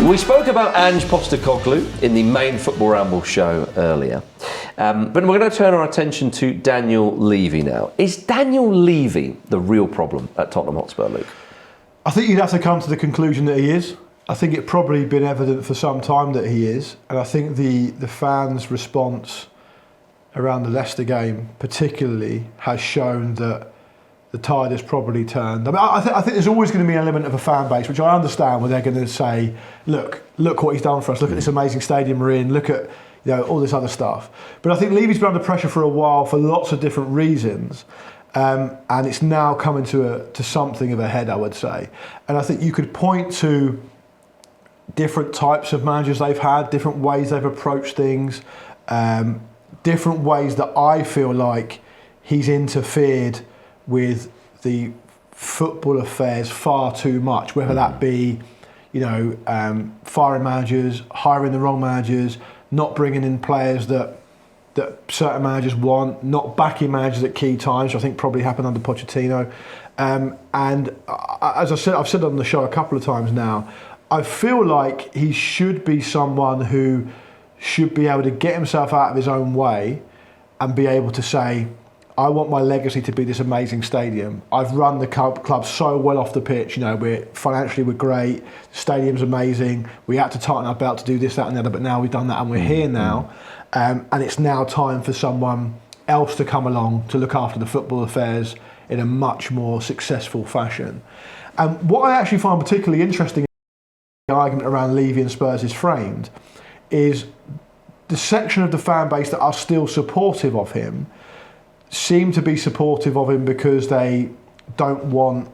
We spoke about Ange Postecoglou in the main Football Ramble show earlier. But we're going to turn our attention to Daniel Levy now. Is Daniel Levy the real problem at Tottenham Hotspur, Luke? I think you'd have to come to the conclusion that he is. I think it's probably been evident for some time that he is. And I think the fans' response around the Leicester game particularly has shown that the tide has probably turned. I mean, I think there's always going to be an element of a fan base, which I understand, where they're going to say, look what he's done for us. Look at this amazing stadium we're in. Look at all this other stuff. But I think Levy's been under pressure for a while for lots of different reasons. And it's now coming to something of a head, I would say. And I think you could point to different types of managers they've had, different ways they've approached things, different ways that I feel like he's interfered with the football affairs far too much, whether that be, firing managers, hiring the wrong managers, not bringing in players that certain managers want, not backing managers at key times, which I think probably happened under Pochettino. And as I've said on the show a couple of times now, I feel like he should be someone who should be able to get himself out of his own way and be able to say, I want my legacy to be this amazing stadium. I've run the club so well off the pitch. We're great. The stadium's amazing. We had to tighten our belt to do this, that, and the other. But now we've done that, and we're here now. And it's now time for someone else to come along to look after the football affairs in a much more successful fashion. And what I actually find particularly interesting, the argument around Levy and Spurs is framed, is the section of the fan base that are still supportive of him seem to be supportive of him because they don't want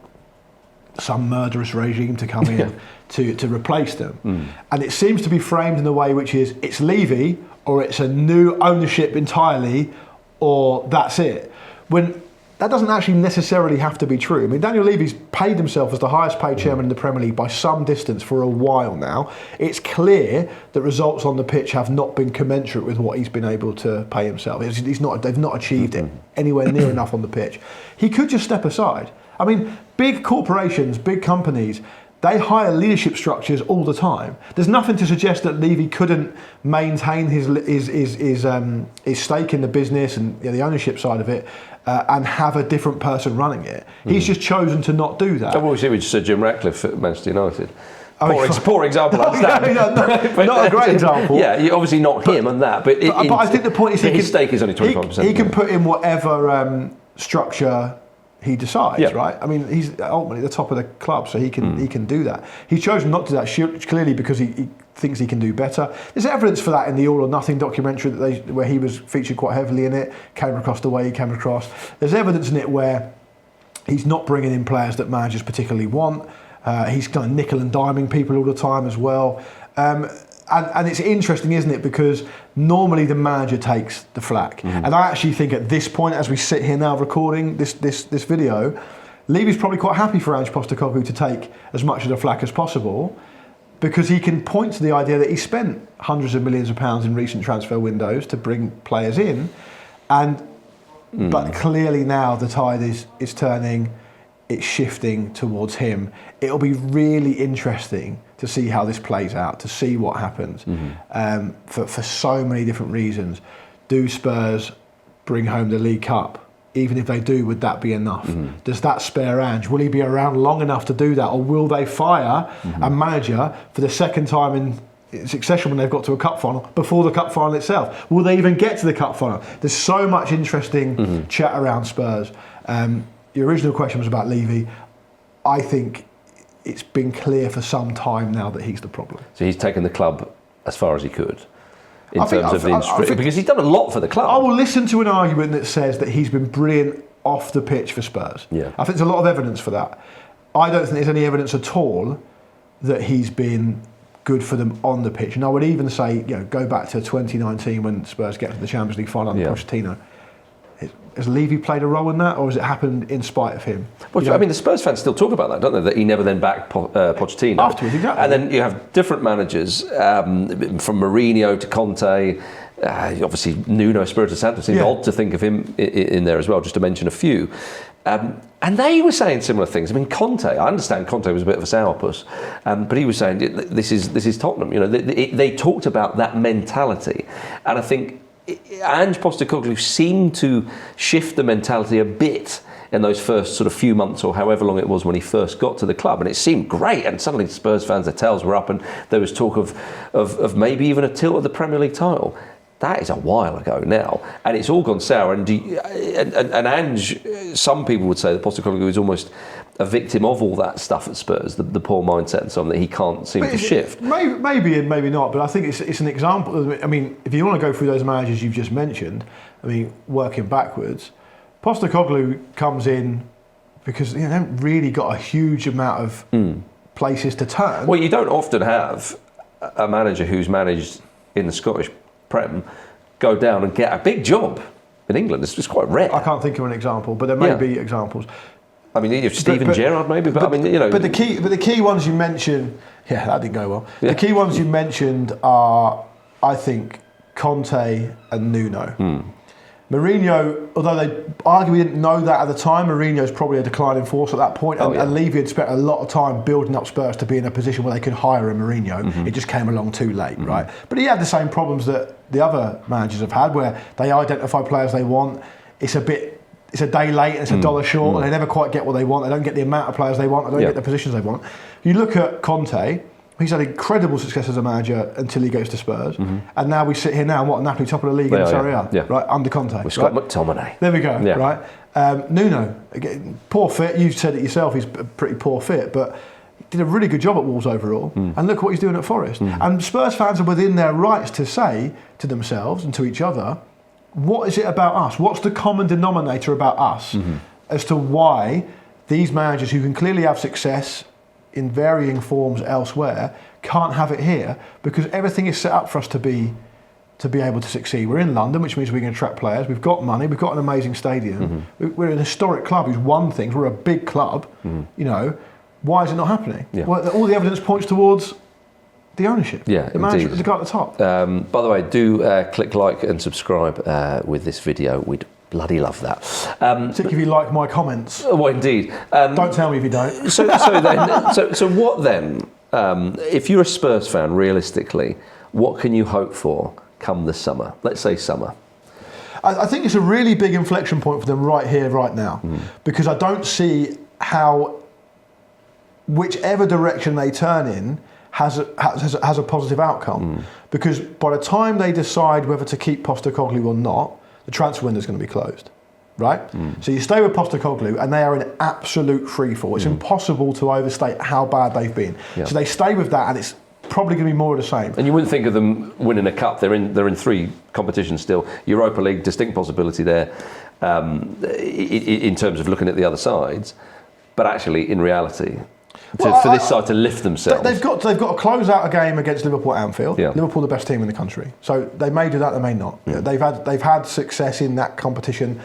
some murderous regime to come in to replace them. And it seems to be framed in a way which is, it's Levy or it's a new ownership entirely, or that's it. When that doesn't actually necessarily have to be true. I mean, Daniel Levy's paid himself as the highest paid chairman in the Premier League by some distance for a while now. It's clear that results on the pitch have not been commensurate with what he's been able to pay himself. They've not achieved it anywhere near enough on the pitch. He could just step aside. I mean, big corporations, big companies, they hire leadership structures all the time. There's nothing to suggest that Levy couldn't maintain his stake in the business and the ownership side of it and have a different person running it. He's just chosen to not do that. I've always seen with Sir Jim Ratcliffe at Manchester United. Poor example, I understand. Not a great example. Yeah, obviously not him and that, but I think the point is his stake is only 25%. He can put in whatever structure he decides, right? I mean, he's ultimately the top of the club, so he can do that. He's chosen not to do that clearly because he thinks he can do better. There's evidence for that in the All or Nothing documentary where he was featured quite heavily in it, came across the way he came across. There's evidence in it where he's not bringing in players that managers particularly want. He's kind of nickel and diming people all the time as well. And it's interesting, isn't it? Because normally the manager takes the flak. And I actually think at this point, as we sit here now recording this video, Levy's probably quite happy for Ange Postecoglou to take as much of the flak as possible, because he can point to the idea that he spent hundreds of millions of pounds in recent transfer windows to bring players in. But clearly now the tide is turning, it's shifting towards him. It'll be really interesting to see how this plays out, to see what happens, for so many different reasons. Do Spurs bring home the League Cup? Even if they do, would that be enough? Does that spare Ange? Will he be around long enough to do that? Or will they fire a manager for the second time in succession when they've got to a cup final, before the cup final itself? Will they even get to the cup final? There's so much interesting chat around Spurs. The original question was about Levy. I think it's been clear for some time now that he's the problem. So he's taken the club as far as he could in terms of the industry, because he's done a lot for the club. I will listen to an argument that says that he's been brilliant off the pitch for Spurs. Yeah. I think there's a lot of evidence for that. I don't think there's any evidence at all that he's been good for them on the pitch. And I would even say, go back to 2019 when Spurs get to the Champions League final under Pochettino. Has Levy played a role in that, or has it happened in spite of him? Well, I mean, the Spurs fans still talk about that, don't they? That he never then backed Pochettino. Afterwards, exactly. And then you have different managers, from Mourinho to Conte, obviously Nuno Espirito Santo. Seems odd to think of him in there as well, just to mention a few. And they were saying similar things. I mean, Conte, I understand Conte was a bit of a sourpuss, but he was saying this is Tottenham. You know, they talked about that mentality, and I think Ange Postecoglou seemed to shift the mentality a bit in those first sort of few months or however long it was when he first got to the club, and it seemed great. And suddenly Spurs fans, their tails were up, and there was talk of maybe even a tilt at the Premier League title. That is a while ago now, and it's all gone sour. And Ange, some people would say that Postecoglou is almost a victim of all that stuff at Spurs, the poor mindset and so on, that he can't seem to shift. Maybe and maybe not, but I think it's an example. I mean, if you want to go through those managers you've just mentioned, I mean, working backwards, Postecoglou comes in because they haven't really got a huge amount of places to turn. Well, you don't often have a manager who's managed in the Scottish Prem go down and get a big job in England. It's just quite rare. I can't think of an example, but there may be examples. I mean, Steven Gerrard maybe, but I mean, you know. But the key ones you mentioned, that didn't go well. Yeah. The key ones you mentioned are, I think, Conte and Nuno. Mourinho, although they arguably didn't know that at the time, Mourinho's probably a declining force at that point, and Levy had spent a lot of time building up Spurs to be in a position where they could hire a Mourinho. It just came along too late, right? But he had the same problems that the other managers have had, where they identify players they want. It's a day late and it's a dollar short, and they never quite get what they want. They don't get the amount of players they want. They don't get the positions they want. You look at Conte. He's had incredible success as a manager until he goes to Spurs, and now we sit here now. What, Napoli top of the league in Serie A, right, under Conte. With Scott McTominay. There we go, right. Nuno, again, poor fit. You've said it yourself. He's a pretty poor fit, but he did a really good job at Wolves overall. And look what he's doing at Forest. And Spurs fans are within their rights to say to themselves and to each other, what is it about us? What's the common denominator about us as to why these managers who can clearly have success in varying forms elsewhere can't have it here, because everything is set up for us to be able to succeed. We're in London, which means we can attract players. We've got money. We've got an amazing stadium. We're an historic club who's won things. We're a big club. You know, why is it not happening? Well, all the evidence points towards the ownership. The management, the guy at the top. By the way, do click like and subscribe with this video. We'd bloody love that. Particularly if you like my comments. Well, indeed. Don't tell me if you don't. So what then? If you're a Spurs fan, realistically, what can you hope for come the summer? Let's say summer. I think it's a really big inflection point for them right here, right now, because I don't see how whichever direction they turn in has a positive outcome. Because by the time they decide whether to keep Postecoglou or not, the transfer window is going to be closed, right? So you stay with Postecoglou and they are in absolute freefall. It's impossible to overstate how bad they've been. So they stay with that, and it's probably going to be more of the same. And you wouldn't think of them winning a cup. They're in three competitions still. Europa League, distinct possibility there in terms of looking at the other sides. But actually, in reality, for this side to lift themselves, they've got to close out a game against Liverpool at Anfield. Liverpool, the best team in the country, so they may do that, they may not. They've had success in that competition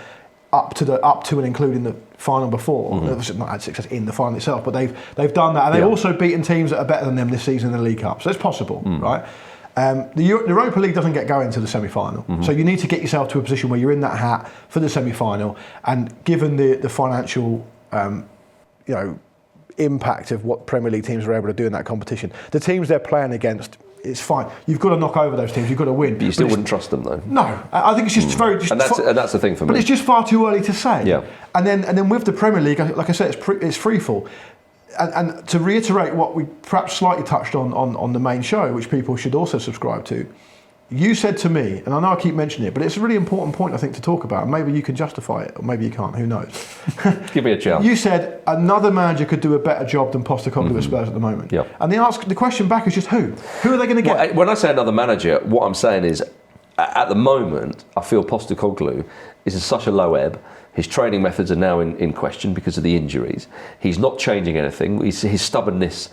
up to and including the final before. They've not had success in the final itself, but they've done that, and they've also beaten teams that are better than them this season in the League Cup. So it's possible, right? The Europa League doesn't get going to the semi-final, so you need to get yourself to a position where you're in that hat for the semi-final. And given the financial, impact of what Premier League teams are able to do in that competition, the teams they're playing against, it's fine. You've got to knock over those teams. You've got to win. But you still wouldn't trust them, though. No, I think it's just very. And that's the thing for me. But it's just far too early to say. And then with the Premier League, like I said, it's free fall. And to reiterate what we perhaps slightly touched on the main show, which people should also subscribe to, you said to me, and I know I keep mentioning it, but it's a really important point, I think, to talk about. Maybe you can justify it, or maybe you can't. Who knows? Give me a chance. You said another manager could do a better job than Postecoglou at Spurs at the moment. And the question back is just who? Who are they going to get? Well, when I say another manager, what I'm saying is, at the moment, I feel Postecoglou is in such a low ebb. His training methods are now in question because of the injuries. He's not changing anything. His stubbornness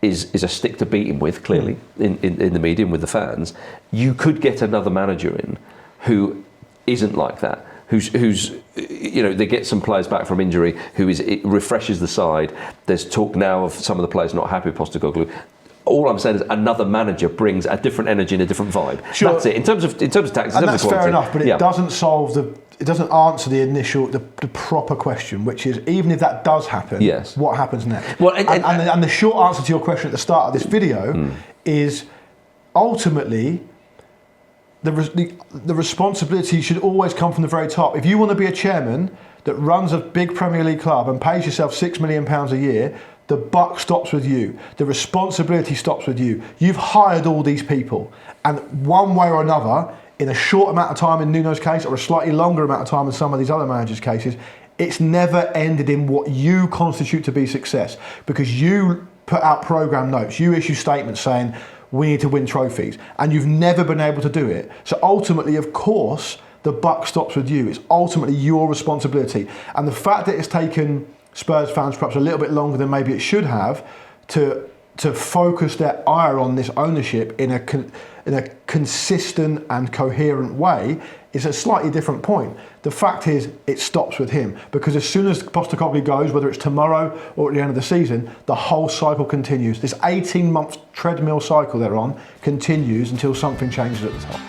is a stick to beat him with, clearly, in the media and with the fans. You could get another manager in who isn't like that, who's they get some players back from injury, it refreshes the side. There's talk now of some of the players not happy with Postecoglou. All I'm saying is another manager brings a different energy and a different vibe. Sure. That's it. In terms of tactics, and that's fair enough, but it doesn't solve answer the proper question, which is, even if that does happen, yes, what happens next? Well, and the short answer to your question at the start of this video is, ultimately, the responsibility should always come from the very top. If you want to be a chairman that runs a big Premier League club and pays yourself £6 million a year, the buck stops with you. The responsibility stops with you. You've hired all these people, and one way or another, in a short amount of time in Nuno's case, or a slightly longer amount of time in some of these other managers' cases, it's never ended in what you constitute to be success, because you put out programme notes, you issue statements saying, we need to win trophies, and you've never been able to do it. So ultimately, of course, the buck stops with you. It's ultimately your responsibility. And the fact that it's taken Spurs fans perhaps a little bit longer than maybe it should have to focus their ire on this ownership in a consistent and coherent way is a slightly different point. The fact is, it stops with him, because as soon as Postecoglou goes, whether it's tomorrow or at the end of the season, the whole cycle continues. This 18-month treadmill cycle they're on continues until something changes at the top.